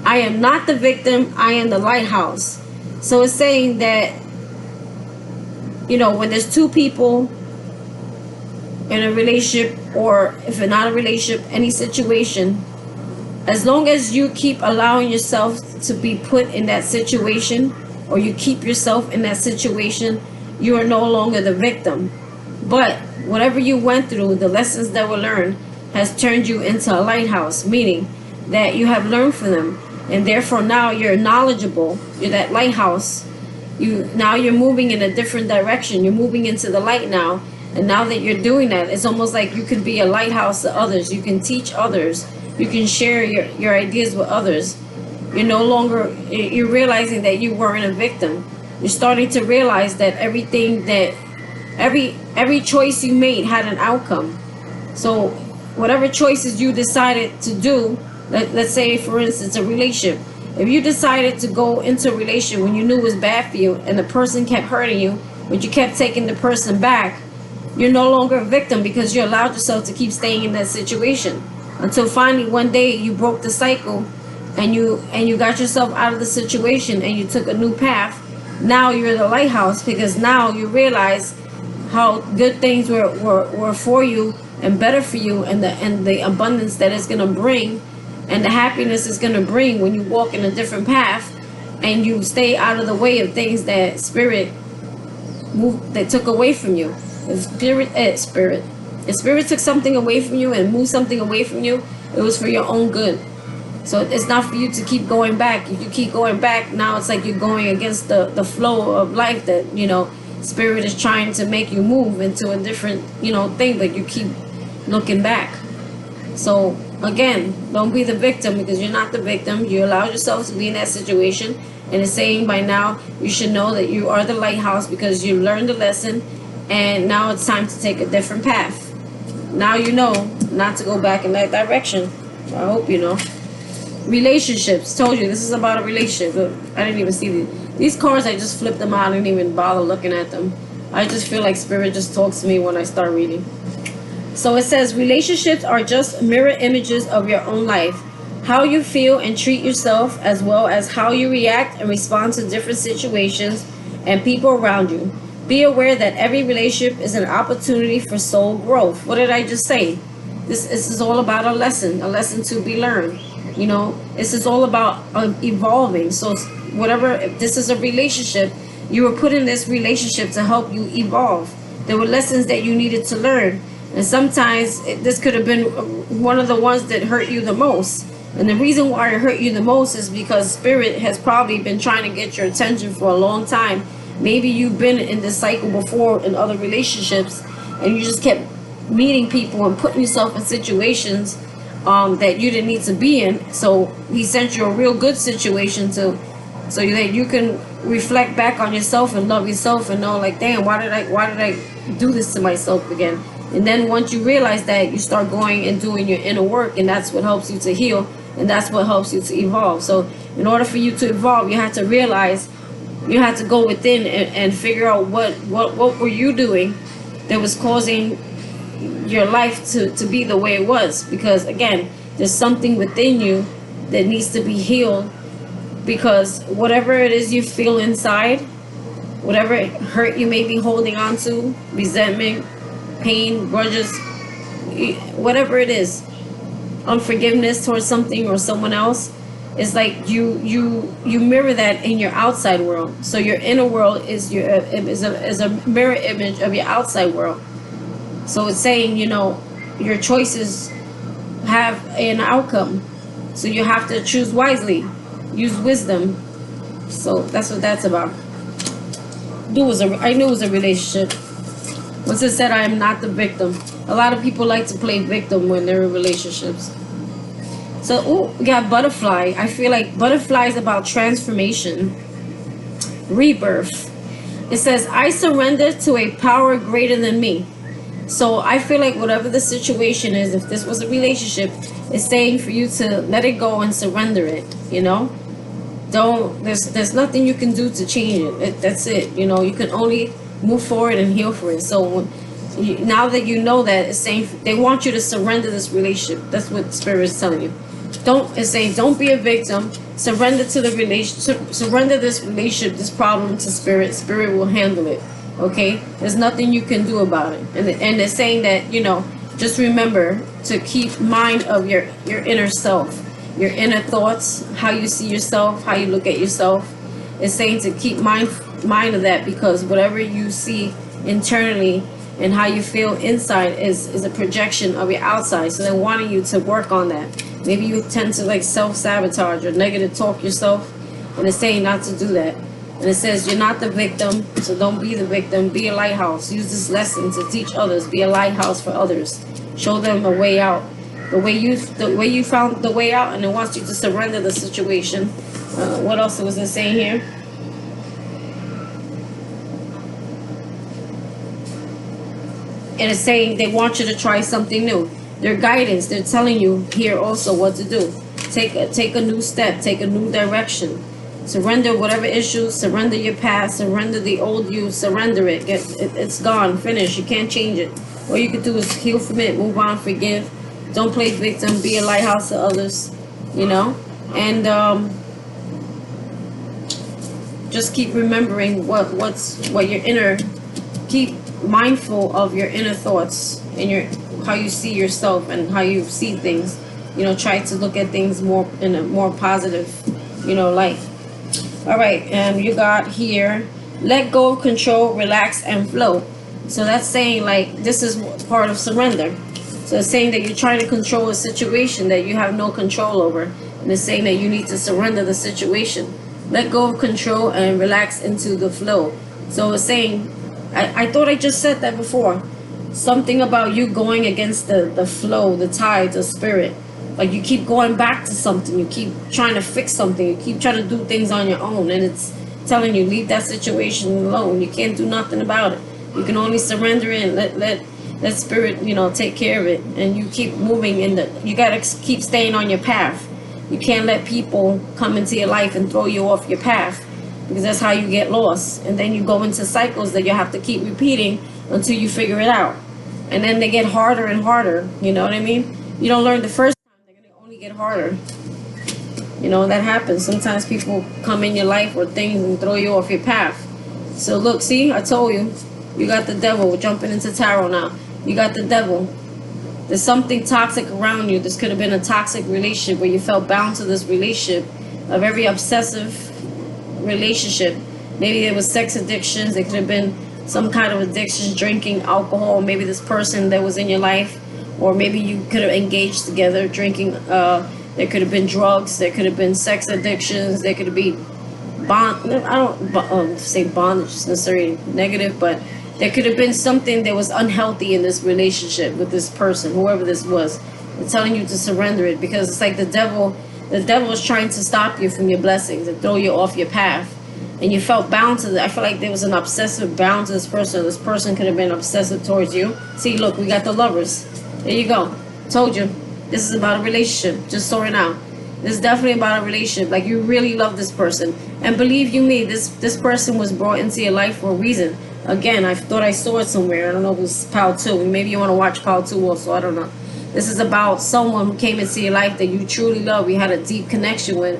I am not the victim, I am the lighthouse. So it's saying that, you know, when there's two people in a relationship, or if it's not a relationship, any situation, as long as you keep allowing yourself to be put in that situation, or you keep yourself in that situation, you are no longer the victim. But whatever you went through, the lessons that were learned, has turned you into a lighthouse, meaning that you have learned from them, and therefore now you're knowledgeable. You're that lighthouse. Now you're moving in a different direction. You're moving into the light now. And now that you're doing that, it's almost like you can be a lighthouse to others. You can teach others. You can share your ideas with others. You're no longer, you're realizing that you weren't a victim. You're starting to realize that everything that, every choice you made had an outcome. So whatever choices you decided to do, let's say for instance a relationship. If you decided to go into a relationship when you knew it was bad for you, and the person kept hurting you, but you kept taking the person back, you're no longer a victim because you allowed yourself to keep staying in that situation until finally one day you broke the cycle and you got yourself out of the situation and you took a new path. Now you're the lighthouse because now you realize how good things were for you and better for you, and the abundance that it's going to bring and the happiness it's going to bring when you walk in a different path and you stay out of the way of things that spirit took away from you. If spirit took something away from you and moved something away from you, it was for your own good. So it's not for you to keep going back. If you keep going back, now it's like you're going against the flow of life that, you know, spirit is trying to make you move into a different, you know, thing, but you keep looking back. So again, don't be the victim because you're not the victim. You allowed yourself to be in that situation, and it's saying by now you should know that you are the lighthouse because you learned the lesson. And now it's time to take a different path. Now you know not to go back in that direction. I hope you know. Relationships. Told you this is about a relationship. I didn't even see these cards. I just flipped them out. I didn't even bother looking at them. I just feel like spirit just talks to me when I start reading. So it says relationships are just mirror images of your own life. How you feel and treat yourself, as well as how you react and respond to different situations and people around you. Be aware that every relationship is an opportunity for soul growth. What did I just say? This is all about a lesson to be learned. You know, this is all about evolving. So whatever, if this is a relationship, you were put in this relationship to help you evolve. There were lessons that you needed to learn. And sometimes this could have been one of the ones that hurt you the most. And the reason why it hurt you the most is because spirit has probably been trying to get your attention for a long time. Maybe you've been in this cycle before in other relationships, and you just kept meeting people and putting yourself in situations that you didn't need to be in. So he sent you a real good situation so that you can reflect back on yourself and love yourself and know, like, damn, why did I do this to myself again? And then once you realize that, you start going and doing your inner work, and that's what helps you to heal, and that's what helps you to evolve. So in order for you to evolve, you have to realize. You have to go within and figure out what were you doing that was causing your life to be the way it was. Because again, there's something within you that needs to be healed, because whatever it is you feel inside, whatever hurt you may be holding on to, resentment, pain, grudges, whatever it is, unforgiveness towards something or someone else, it's like you mirror that in your outside world. So your inner world is a mirror image of your outside world. So it's saying, you know, your choices have an outcome. So you have to choose wisely, use wisdom. So that's what that's about. I knew it was a relationship. Once it said I am not the victim. A lot of people like to play victim when they're in relationships. So, we got butterfly. I feel like butterfly is about transformation, rebirth. It says, I surrender to a power greater than me. So I feel like whatever the situation is, if this was a relationship, it's saying for you to let it go and surrender it, you know? There's nothing you can do to change it. That's it. You know, you can only move forward and heal for it. So now that you know that, it's saying they want you to surrender this relationship. That's what Spirit is telling you. It's saying don't be a victim. Surrender to the relationship. Surrender this relationship, this problem to Spirit. Spirit will handle it. Okay? There's nothing you can do about it. And it's saying that, you know, just remember to keep mind of your inner self, your inner thoughts, how you see yourself, how you look at yourself. It's saying to keep mind of that, because whatever you see internally and how you feel inside is a projection of your outside. So they're wanting you to work on that. Maybe you tend to like self-sabotage or negative talk yourself, and it's saying not to do that. And it says you're not the victim, so don't be the victim. Be a lighthouse. Use this lesson to teach others. Be a lighthouse for others. Show them a way out. The way you found the way out, and it wants you to surrender the situation. What else was it saying here? And it's saying they want you to try something new. Their guidance, they're telling you here also what to do. Take a new step, take a new direction. Surrender whatever issues, surrender your past, surrender the old you, surrender it. It's gone, finish. You can't change it. All you can do is heal from it, move on, forgive. Don't play victim, be a lighthouse to others, you know? And just keep remembering what your inner, keep mindful of your inner thoughts and how you see yourself and how you see things. You know, try to look at things more in a more positive, you know, light. All right, you got here, let go of control, relax, and flow. So that's saying like this is part of surrender. So it's saying that you're trying to control a situation that you have no control over. And it's saying that you need to surrender the situation. Let go of control and relax into the flow. So it's saying, I thought I just said that before. Something about you going against the flow, the tide, the spirit. Like you keep going back to something. You keep trying to fix something. You keep trying to do things on your own. And it's telling you, leave that situation alone. You can't do nothing about it. You can only surrender it and let spirit, you know, take care of it. And you keep moving you got to keep staying on your path. You can't let people come into your life and throw you off your path, because that's how you get lost. And then you go into cycles that you have to keep repeating until you figure it out. And then they get harder and harder. You know what I mean? You don't learn the first time, they're going to only get harder. You know, that happens. Sometimes people come in your life or things and throw you off your path. So look, see, I told you. You got the devil. We're jumping into tarot now. You got the devil. There's something toxic around you. This could have been a toxic relationship where you felt bound to this relationship, a very obsessive relationship. Maybe it was sex addictions. It could have been some kind of addictions, drinking, alcohol. Maybe this person that was in your life, or maybe you could have engaged together, drinking. There could have been drugs. There could have been sex addictions. There could be bond. I don't say bondage is necessarily negative, but there could have been something that was unhealthy in this relationship with this person, whoever this was. They're telling you to surrender it, because it's like the devil is trying to stop you from your blessings and throw you off your path. And you felt bound to I feel like there was an obsessive bound to this person. This person could have been obsessive towards you. See, look, we got the lovers. There you go. Told you. This is about a relationship. Just saw it now. This is definitely about a relationship. Like you really love this person. And believe you me, this person was brought into your life for a reason. Again, I thought I saw it somewhere. I don't know if it was Pal 2. Maybe you want to watch Pal 2 also. I don't know. This is about someone who came into your life that you truly love. You had a deep connection with.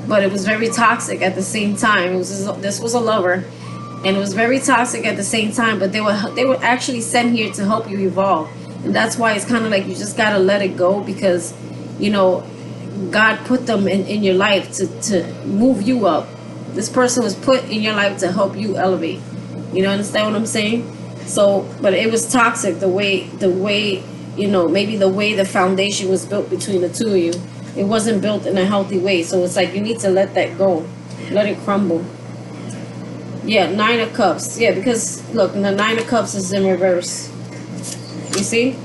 But it was very toxic at the same time. This was a lover. And it was very toxic at the same time. But they were actually sent here to help you evolve. And that's why it's kind of like you just got to let it go. Because, you know, God put them in your life to move you up. This person was put in your life to help you elevate. You know, understand what I'm saying? So, but it was toxic the way you know, maybe the way the foundation was built between the two of you, it wasn't built in a healthy way. So it's like you need to let that go, let it crumble. Yeah, Nine of Cups. Yeah, because look, the Nine of Cups is in reverse. You see?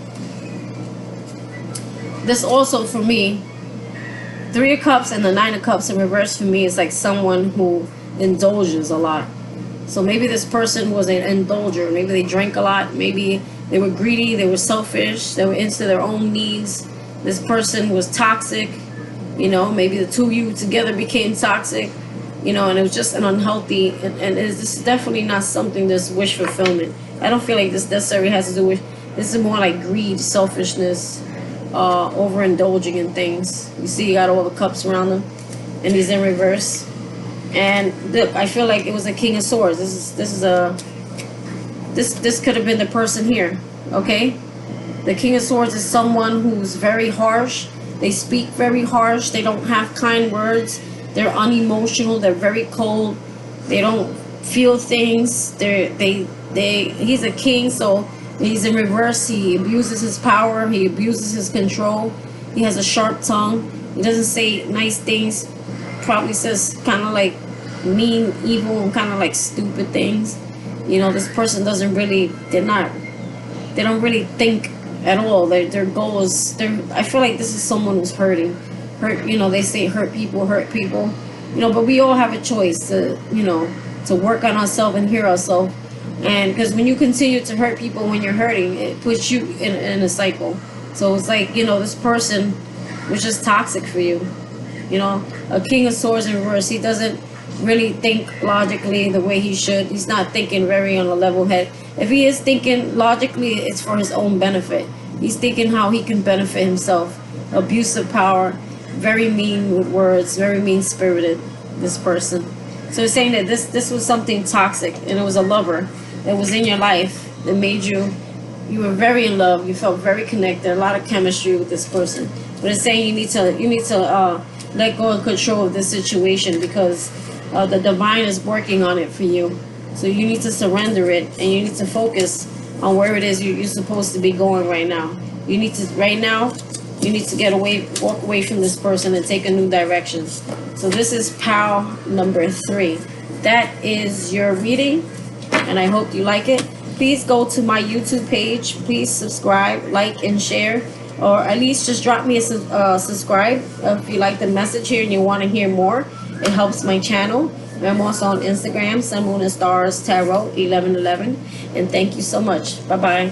This also for me, Three of Cups and the Nine of Cups in reverse for me is like someone who indulges a lot. So maybe this person was an indulger. Maybe they drank a lot. Maybe they were greedy. They were selfish. They were into their own needs. This person was toxic. You know, maybe the two of you together became toxic. You know, and it was just an unhealthy, and this is definitely not something that's wish fulfillment. I don't feel like this necessarily has to do with, this is more like greed, selfishness, overindulging in things. You see, you got all the cups around them, and he's in reverse. And look, I feel like it was a King of Swords. This could have been the person here, okay? The King of Swords is someone who's very harsh. They speak very harsh. They don't have kind words. They're unemotional. They're very cold. They don't feel things. He's a king, so he's in reverse. He abuses his power. He abuses his control. He has a sharp tongue. He doesn't say nice things. Probably says kind of like mean, evil, and kind of like stupid things. You know, this person doesn't really, they don't really think at all. Their goal is, I feel like this is someone who's hurting. Hurt, you know, they say hurt people, you know, but we all have a choice to, you know, to work on ourselves and heal ourselves. And because when you continue to hurt people when you're hurting, it puts you in a cycle. So it's like, you know, this person was just toxic for you. You know, a King of Swords in reverse, he doesn't really think logically the way he should. He's not thinking very on a level head. If he is thinking logically, it's for his own benefit. He's thinking how he can benefit himself. Abusive power, very mean with words, very mean-spirited, this person. So it's saying that this was something toxic, and it was a lover that was in your life that made you were very in love, you felt very connected, a lot of chemistry with this person. But it's saying you need to let go and control of this situation, because the divine is working on it for you. So you need to surrender it, and you need to focus on where it is you're supposed to be going right now. You need to walk away from this person and take a new direction. So this is pile number 3. That is your reading, and I hope you like it. Please go to my YouTube page. Please subscribe, like, and share, or at least just drop me a subscribe if you like the message here and you want to hear more. It helps my channel. I'm also on Instagram, Sun, Moon, and Stars Tarot 1111. And thank you so much. Bye-bye.